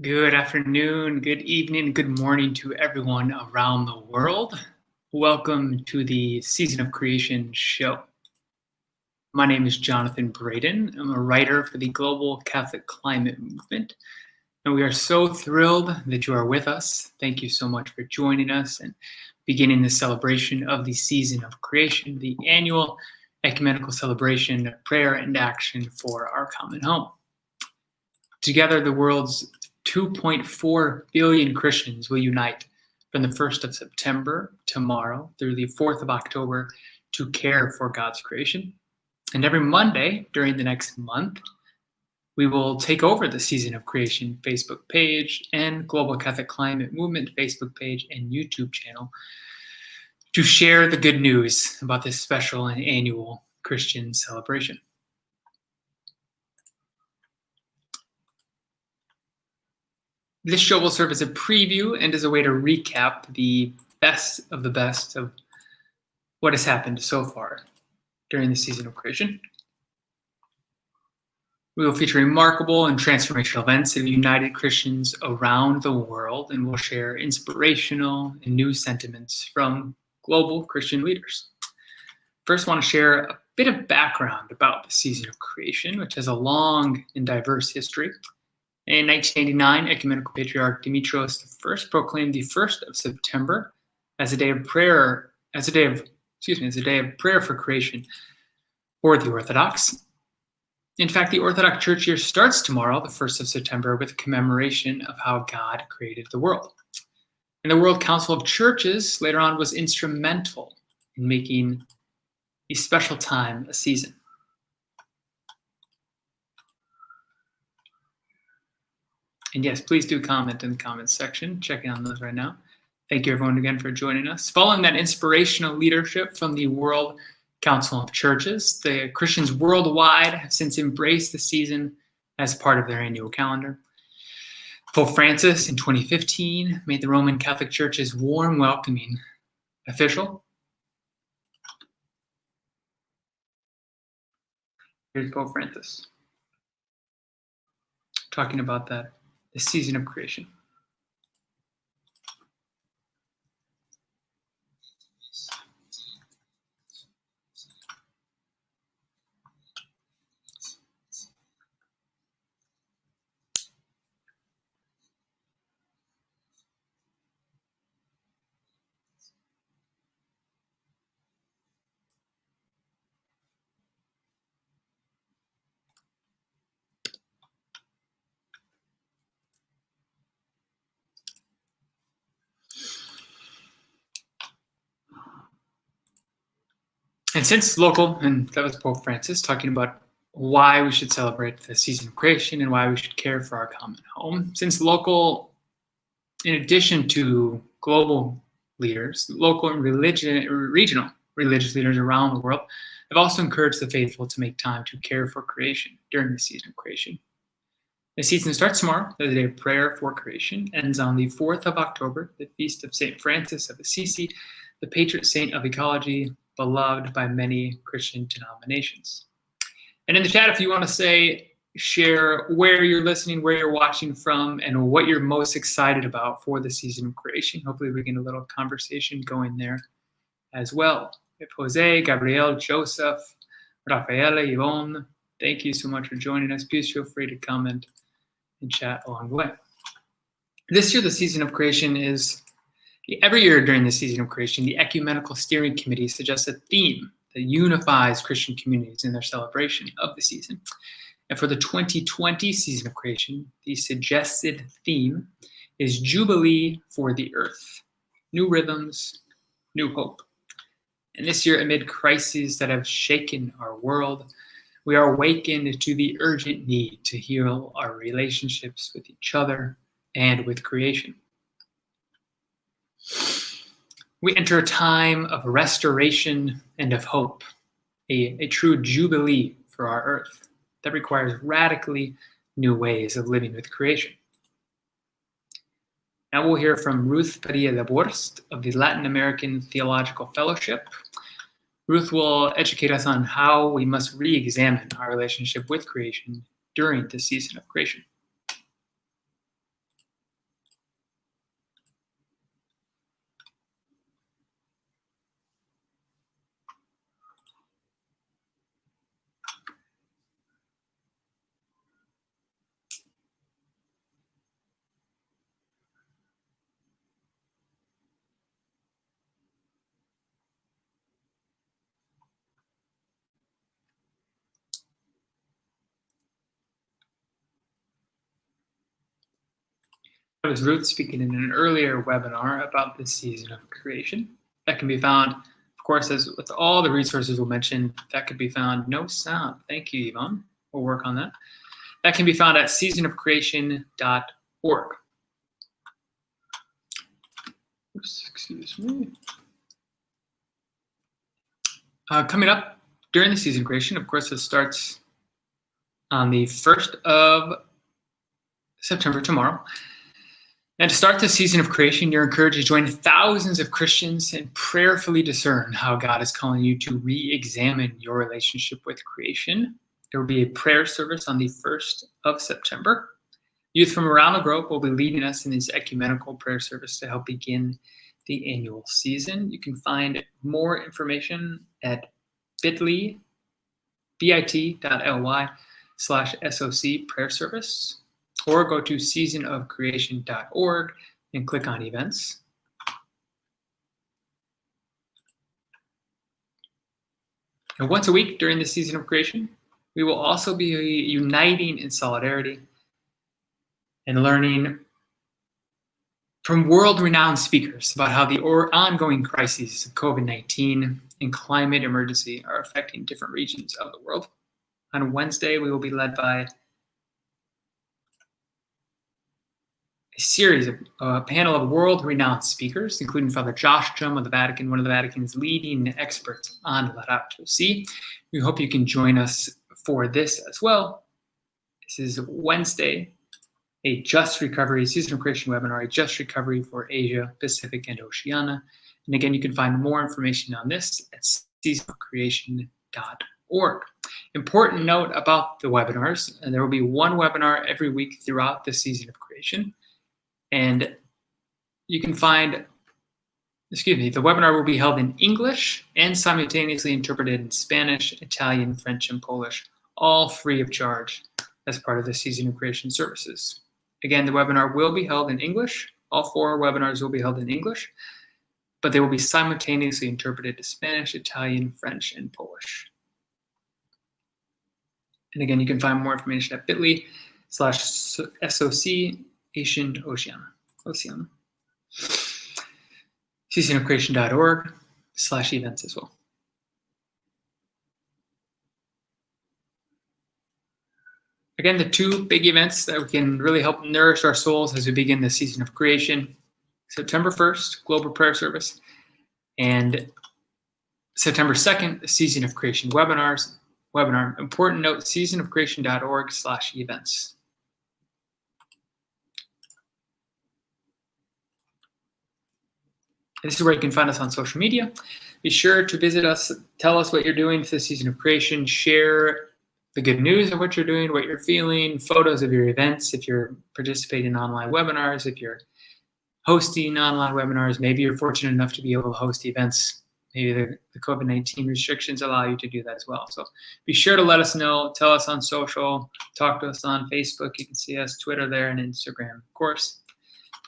Good afternoon, good evening, good morning to everyone around the world. Welcome to the Season of Creation show. My name is Jonathan Braden. I'm a writer for the Global Catholic Climate Movement, and we are so thrilled that you are with us. Thank you so much for joining us and beginning the celebration of the Season of Creation, the annual ecumenical celebration of prayer and action for our common home. Together, the world's 2.4 billion Christians will unite from the 1st of September, tomorrow, through the 4th of October to care for God's creation. And every Monday during the next month, we will take over the Season of Creation Facebook page and Global Catholic Climate Movement Facebook page and YouTube channel to share the good news about this special and annual Christian celebration. This show will serve as a preview and as a way to recap the best of the best of what has happened so far during the Season of Creation. We will feature remarkable and transformational events that have united Christians around the world, and we'll share inspirational and new sentiments from global Christian leaders. First, I want to share a bit of background about the Season of Creation, which has a long and diverse history. In 1989, Ecumenical Patriarch Dimitrios I proclaimed the 1st of September as a day of prayer, as a day of prayer for creation for the Orthodox. In fact, the Orthodox Church year starts tomorrow, the 1st of September, with a commemoration of how God created the world. And the World Council of Churches later on was instrumental in making a special time a season. And yes, please do comment in the comments section. Checking on those right now. Thank you everyone again for joining us. Following that inspirational leadership from the World Council of Churches, the Christians worldwide have since embraced the season as part of their annual calendar. Pope Francis in 2015 made the Roman Catholic Church's warm welcoming official. Here's Pope Francis talking about the Season of Creation. And since local, and that was Pope Francis talking about why we should celebrate the Season of Creation and why we should care for our common home. Since local, in addition to global leaders, local and regional religious leaders around the world have also encouraged the faithful to make time to care for creation during the Season of Creation. The season starts tomorrow, the day of prayer for creation, ends on the 4th of October, the feast of St. Francis of Assisi, the patron saint of ecology, beloved by many Christian denominations. And in the chat, if you want to share where you're listening, where you're watching from, and what you're most excited about for the Season of Creation. Hopefully we get a little conversation going there as well. We have Jose, Gabriel, Joseph, Rafaela, Yvonne, thank you so much for joining us. Please feel free to comment and chat along the way. This year, the Season of Creation is, every year during the Season of Creation, the Ecumenical Steering Committee suggests a theme that unifies Christian communities in their celebration of the season. And for the 2020 Season of Creation, the suggested theme is Jubilee for the Earth, new rhythms, new hope. And this year, amid crises that have shaken our world, we are awakened to the urgent need to heal our relationships with each other and with creation. We enter a time of restoration and of hope, a true jubilee for our earth that requires radically new ways of living with creation. Now we'll hear from Ruth Padilla de Borst of the Latin American Theological Fellowship. Ruth will educate us on how we must re-examine our relationship with creation during the Season of Creation. was Ruth speaking in an earlier webinar about the season of creation. That can be found, of course, as with all the resources we'll mention, that could be found. No sound. Thank you, Yvonne. We'll work on that. That can be found at seasonofcreation.org. Oops, excuse me. Coming up during the season of creation, of course, it starts on the 1st of September, tomorrow. And to start the season of creation, you're encouraged to join thousands of Christians and prayerfully discern how God is calling you to re-examine your relationship with creation. There will be a prayer service on the 1st of September. Youth from around the globe will be leading us in this ecumenical prayer service to help begin the annual season. You can find more information at bit.ly/SOC prayer service, or go to seasonofcreation.org and click on events. And once a week during the season of creation, we will also be uniting in solidarity and learning from world-renowned speakers about how the ongoing crises of COVID-19 and climate emergency are affecting different regions of the world. On Wednesday, we will be led by a series of a panel of world-renowned speakers, including Father Josh Chum of the Vatican, one of the Vatican's leading experts on Laudato Si. We hope you can join us for this as well. This is Wednesday, a Just Recovery Season of Creation webinar, a Just Recovery for Asia, Pacific, and Oceania. And again, you can find more information on this at seasonofcreation.org. Important note about the webinars, and there will be one webinar every week throughout the season of creation. And you can find, the webinar will be held in English and simultaneously interpreted in Spanish, Italian, French, and Polish, all free of charge as part of the season of creation services. Again, the webinar will be held in English. All 4 webinars will be held in English, but they will be simultaneously interpreted to Spanish, Italian, French, and Polish. And again, you can find more information at bit.ly/SOC Asian Oceania. Seasonofcreation.org/events as well. Again, the 2 big events that can really help nourish our souls as we begin the season of creation. September 1st, Global Prayer Service, and September 2nd, the Season of Creation webinar. Important note, seasonofcreation.org/events. This is where you can find us on social media. Be sure to visit us, tell us what you're doing for the season of creation, share the good news of what you're doing, what you're feeling, photos of your events, if you're participating in online webinars, if you're hosting online webinars, maybe you're fortunate enough to be able to host events. Maybe the COVID-19 restrictions allow you to do that as well. So be sure to let us know, tell us on social, talk to us on Facebook. You can see us, Twitter there, and Instagram, of course.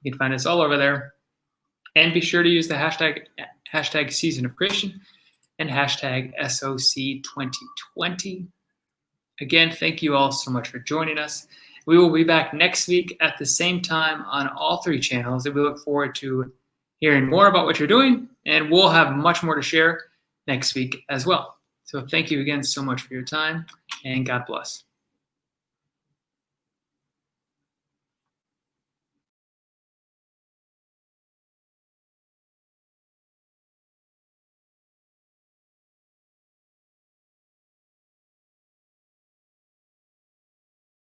You can find us all over there. And be sure to use the hashtag Season of Creation and hashtag SOC2020. Again, thank you all so much for joining us. We will be back next week at the same time on all 3 channels, and we look forward to hearing more about what you're doing, and we'll have much more to share next week as well. So thank you again so much for your time, and God bless.